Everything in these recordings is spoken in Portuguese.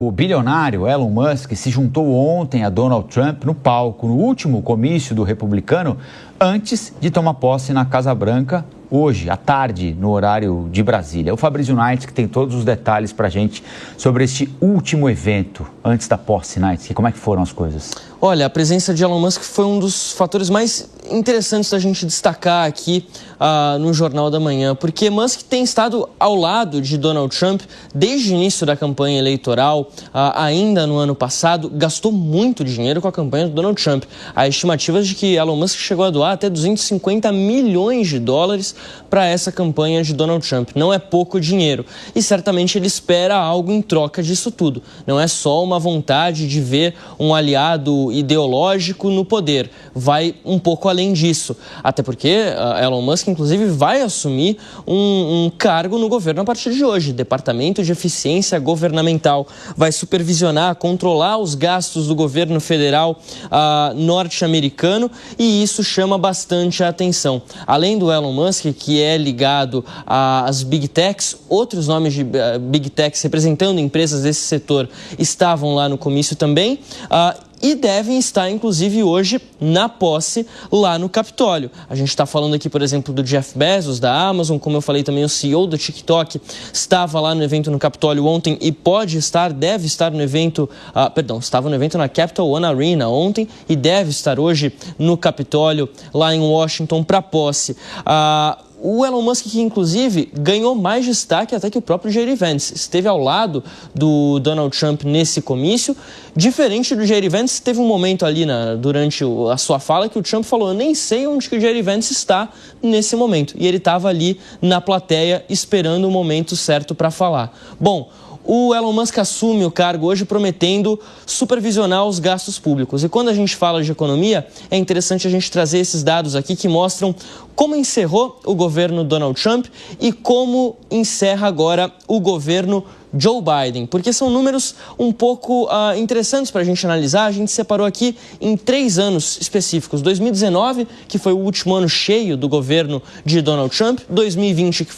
O bilionário Elon Musk se juntou ontem a Donald Trump no palco, no último comício do republicano, antes de tomar posse na Casa Branca, hoje, à tarde, no horário de Brasília. O Fabrício Knight, que tem todos os detalhes para a gente sobre este último evento, antes da posse, Knight. Como é que foram as coisas? Olha, a presença de Elon Musk foi um dos fatores mais interessantes da gente destacar aqui no Jornal da Manhã, porque Musk tem estado ao lado de Donald Trump desde o início da campanha eleitoral, ainda no ano passado, gastou muito dinheiro com a campanha do Donald Trump. Há estimativas de que Elon Musk chegou a doar até 250 milhões de dólares para essa campanha de Donald Trump. Não é pouco dinheiro e certamente ele espera algo em troca disso tudo. Não é só uma vontade de ver um aliado ideológico no poder, vai um pouco além disso. Até porque Elon Musk, inclusive, vai assumir um cargo no governo a partir de hoje, Departamento de Eficiência Governamental. Vai supervisionar, controlar os gastos do governo federal norte-americano e isso chama bastante a atenção. Além do Elon Musk, que é ligado às Big Techs, outros nomes de Big Techs representando empresas desse setor estavam lá no comício também, e devem estar, inclusive, hoje na posse lá no Capitólio. A gente está falando aqui, por exemplo, do Jeff Bezos, da Amazon, como eu falei também, o CEO do TikTok estava lá no evento no Capitólio ontem e deve estar no evento, estava no evento na Capital One Arena ontem e deve estar hoje no Capitólio, lá em Washington, para posse. O Elon Musk, que inclusive ganhou mais destaque até que o próprio J.D. Vance, esteve ao lado do Donald Trump nesse comício. Diferente do J.D. Vance, teve um momento ali durante a sua fala que o Trump falou: eu nem sei onde que o J.D. Vance está nesse momento. E ele estava ali na plateia esperando o momento certo para falar. Bom, o Elon Musk assume o cargo hoje prometendo supervisionar os gastos públicos. E quando a gente fala de economia, é interessante a gente trazer esses dados aqui que mostram como encerrou o governo Donald Trump e como encerra agora o governo Joe Biden, porque são números um pouco interessantes para a gente analisar. A gente separou aqui em 3 anos específicos: 2019, que foi o último ano cheio do governo de Donald Trump, 2020,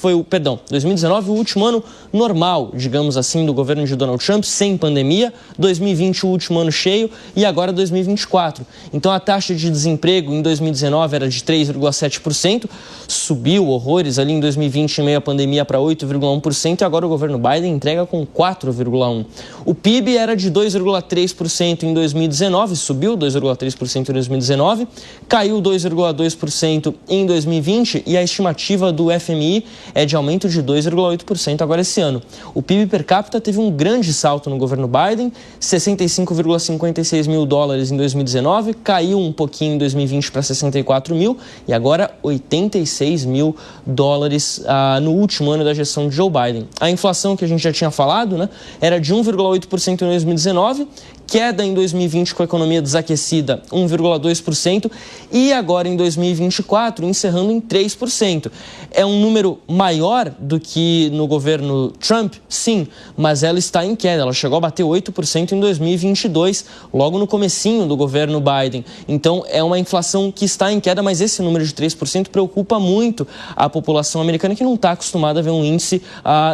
2019, o último ano normal, digamos assim, do governo de Donald Trump, sem pandemia, 2020, o último ano cheio, e agora 2024. Então a taxa de desemprego em 2019 era de 3,7%, subiu horrores ali em 2020, em meio à pandemia, para 8,1%, e agora o governo Biden entrega com 4,1%. O PIB era de 2,3% em 2019, subiu 2,3% em 2019, caiu 2,2% em 2020 e a estimativa do FMI é de aumento de 2,8% agora esse ano. O PIB per capita teve um grande salto no governo Biden, 65,56 mil dólares em 2019, caiu um pouquinho em 2020 para 64 mil e agora 86 mil dólares no último ano da gestão de Joe Biden. A inflação, que a gente já tinha falado, era de 1,8% em 2019, queda em 2020 com a economia desaquecida, 1,2%, e agora em 2024 encerrando em 3%. É um número maior do que no governo Trump, sim, mas ela está em queda. Ela chegou a bater 8% em 2022, logo no comecinho do governo Biden. Então é uma inflação que está em queda, mas esse número de 3% preocupa muito a população americana, que não está acostumada a ver um índice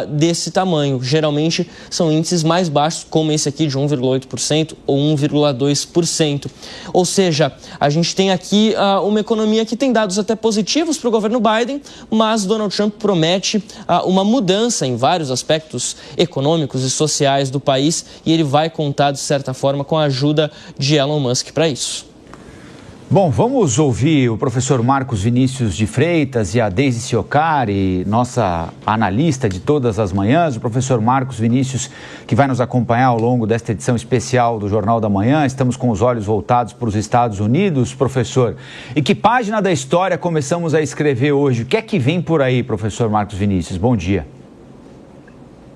desse tamanho. Geralmente são índices mais baixos, como esse aqui de 1,8%, ou 1,2%. Ou seja, a gente tem aqui uma economia que tem dados até positivos para o governo Biden, mas Donald Trump promete uma mudança em vários aspectos econômicos e sociais do país e ele vai contar, de certa forma, com a ajuda de Elon Musk para isso. Bom, vamos ouvir o professor Marcos Vinícius de Freitas e a Deise Ciocari, nossa analista de todas as manhãs, o professor Marcos Vinícius, que vai nos acompanhar ao longo desta edição especial do Jornal da Manhã. Estamos com os olhos voltados para os Estados Unidos, professor. E que página da história começamos a escrever hoje? O que é que vem por aí, professor Marcos Vinícius? Bom dia.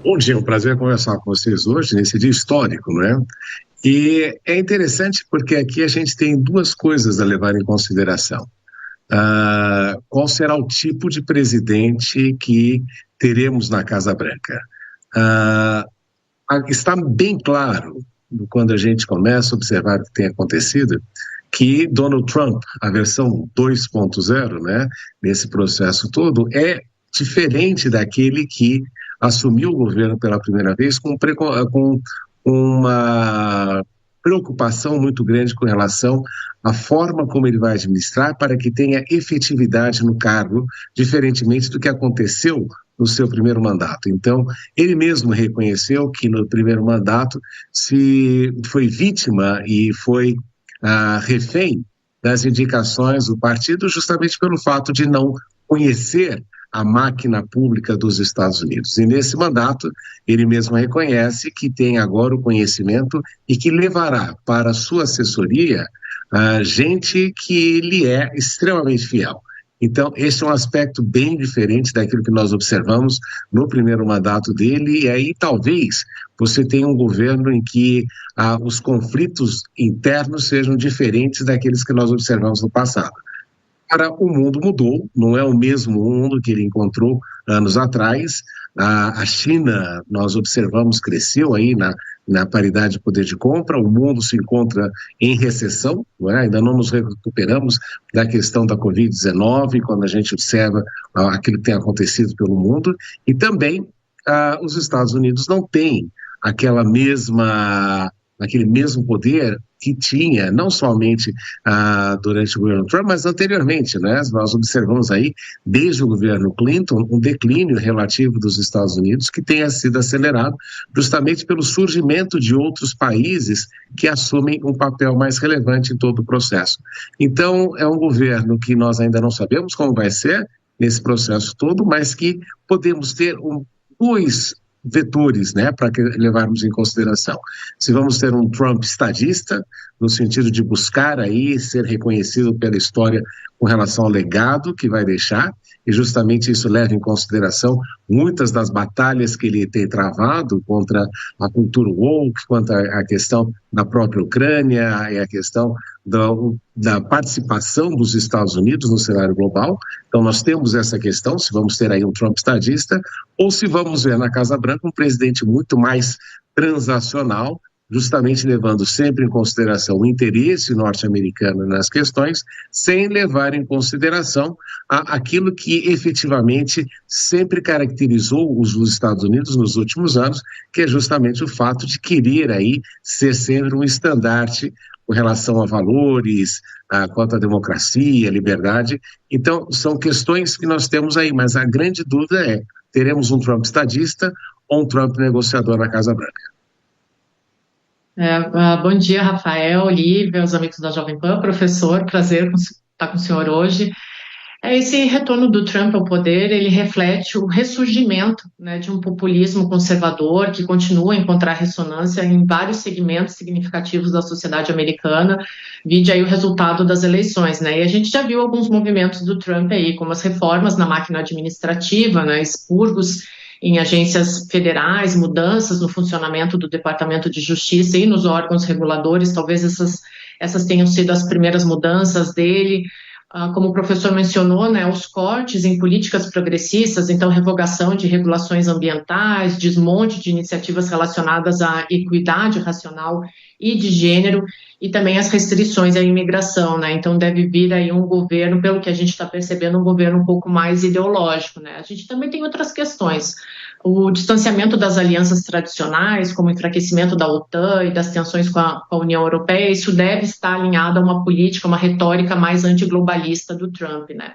Bom dia, é um prazer conversar com vocês hoje, nesse dia histórico, não é? E é interessante porque aqui a gente tem 2 coisas a levar em consideração. Qual será o tipo de presidente que teremos na Casa Branca? Está bem claro, quando a gente começa a observar o que tem acontecido, que Donald Trump, a versão 2.0, né, nesse processo todo, é diferente daquele que assumiu o governo pela primeira vez com uma preocupação muito grande com relação à forma como ele vai administrar para que tenha efetividade no cargo, diferentemente do que aconteceu no seu primeiro mandato. Então, ele mesmo reconheceu que no primeiro mandato se foi vítima e foi refém das indicações do partido, justamente pelo fato de não conhecer a máquina pública dos Estados Unidos. E nesse mandato, ele mesmo reconhece que tem agora o conhecimento e que levará para a sua assessoria gente que lhe é extremamente fiel. Então, esse é um aspecto bem diferente daquilo que nós observamos no primeiro mandato dele, e aí talvez você tenha um governo em que os conflitos internos sejam diferentes daqueles que nós observamos no passado. Agora, o mundo mudou, não é o mesmo mundo que ele encontrou anos atrás. A China, nós observamos, cresceu aí na paridade de poder de compra, o mundo se encontra em recessão, não é? Ainda não nos recuperamos da questão da Covid-19, quando a gente observa aquilo que tem acontecido pelo mundo, e também os Estados Unidos não têm aquele mesmo poder que tinha, não somente durante o governo Trump, mas anteriormente, né? Nós observamos aí, desde o governo Clinton, um declínio relativo dos Estados Unidos que tenha sido acelerado justamente pelo surgimento de outros países que assumem um papel mais relevante em todo o processo. Então, é um governo que nós ainda não sabemos como vai ser nesse processo todo, mas que podemos ter dois vetores, né, para levarmos em consideração. Se vamos ter um Trump estadista, no sentido de buscar aí ser reconhecido pela história com relação ao legado que vai deixar, e justamente isso leva em consideração muitas das batalhas que ele tem travado contra a cultura woke, contra a questão da própria Ucrânia e a questão da participação dos Estados Unidos no cenário global. Então nós temos essa questão, se vamos ter aí um Trump estadista, ou se vamos ver na Casa Branca um presidente muito mais transacional, justamente levando sempre em consideração o interesse norte-americano nas questões, sem levar em consideração aquilo que efetivamente sempre caracterizou os Estados Unidos nos últimos anos, que é justamente o fato de querer aí ser sempre um estandarte com relação a valores, quanto à democracia, liberdade. Então, são questões que nós temos aí, mas a grande dúvida é, teremos um Trump estadista ou um Trump negociador na Casa Branca? Bom dia, Rafael, Lívia, os amigos da Jovem Pan, professor, prazer estar com o senhor hoje. Esse retorno do Trump ao poder, ele reflete o ressurgimento, né, de um populismo conservador que continua a encontrar ressonância em vários segmentos significativos da sociedade americana, vide aí o resultado das eleições, né, e a gente já viu alguns movimentos do Trump aí, como as reformas na máquina administrativa, né, expurgos em agências federais, mudanças no funcionamento do Departamento de Justiça e nos órgãos reguladores, talvez essas tenham sido as primeiras mudanças dele. Como o professor mencionou, né, os cortes em políticas progressistas, então revogação de regulações ambientais, desmonte de iniciativas relacionadas à equidade racial e de gênero, e também as restrições à imigração, né, então deve vir aí um governo, pelo que a gente está percebendo, um governo um pouco mais ideológico, né. A gente também tem outras questões, o distanciamento das alianças tradicionais, como o enfraquecimento da OTAN e das tensões com a União Europeia, isso deve estar alinhado a uma política, uma retórica mais antiglobalista do Trump, né.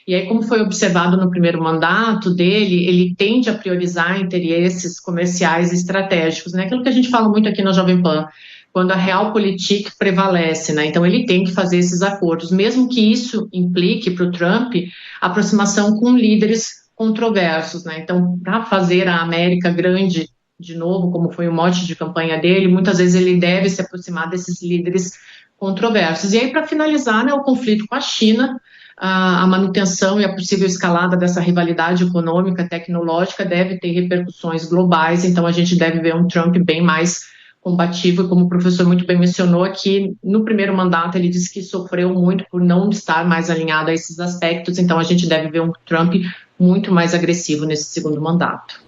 E aí, como foi observado no primeiro mandato dele, ele tende a priorizar interesses comerciais e estratégicos, né, aquilo que a gente fala muito aqui na Jovem Pan, quando a realpolitik prevalece, né, então ele tem que fazer esses acordos, mesmo que isso implique para o Trump aproximação com líderes controversos, né? Então, para fazer a América grande de novo, como foi o mote de campanha dele, muitas vezes ele deve se aproximar desses líderes controversos. E aí, para finalizar, né, o conflito com a China, a manutenção e a possível escalada dessa rivalidade econômica, tecnológica, deve ter repercussões globais, então a gente deve ver um Trump bem mais combativo, e como o professor muito bem mencionou aqui, no primeiro mandato ele disse que sofreu muito por não estar mais alinhado a esses aspectos, então a gente deve ver um Trump muito mais agressivo nesse segundo mandato.